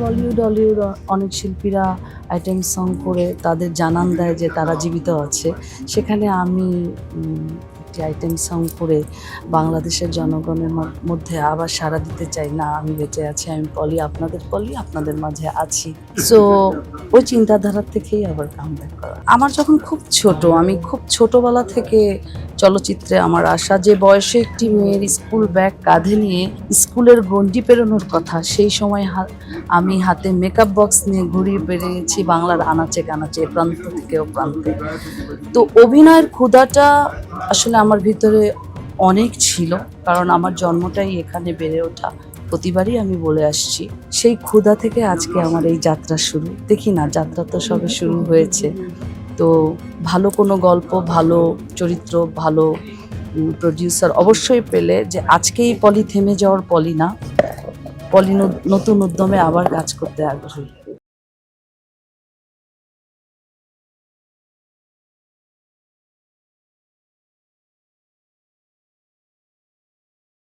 Bollywood Hollywood অনেক শিল্পীরা item song করে তাদের জানান দেয় যে তারা জীবিত আছে। সেখানে আমি একটি আইটেম সং করে বাংলাদেশের জনগণের মধ্যে আবার সাড়া দিতে চাই, না আমি বেঁচে আছি, আমি পলি, আপনাদের মাঝে আছি। সো ওই চিন্তাধারা থেকেই আবার কামব্যাক করা। আমার যখন আমি খুব ছোটবেলা থেকে চলচ্চিত্রে আমার আশা। যে বয়সে একটি মেয়ের স্কুল ব্যাগ কাঁধে নিয়ে স্কুলের গণ্ডি পেরোনোর কথা, সেই সময় আমি হাতে মেকআপ বক্স নিয়ে ঘুরিয়ে বেরিয়েছি বাংলার আনাচে কানাচে, এ প্রান্ত থেকে ও প্রান্তে। তো অভিনয়ের ক্ষুধাটা আসলে আমার ভিতরে অনেক ছিল, কারণ আমার জন্মটাই এখানে, বেড়ে ওঠা। প্রতিবারই আমি বলে আসছি, সেই ক্ষুধা থেকে আজকে আমার এই যাত্রা শুরু। দেখি না, যাত্রা তো সবে শুরু হয়েছে। তো ভালো কোনো গল্প, ভালো চরিত্র, ভালো প্রডিউসার অবশ্যই পেলে, যে আজকেই পলি থেমে যাওয়ার পলি না, পলি নতুন উদ্যমে আবার কাজ করতে আগ্রহী।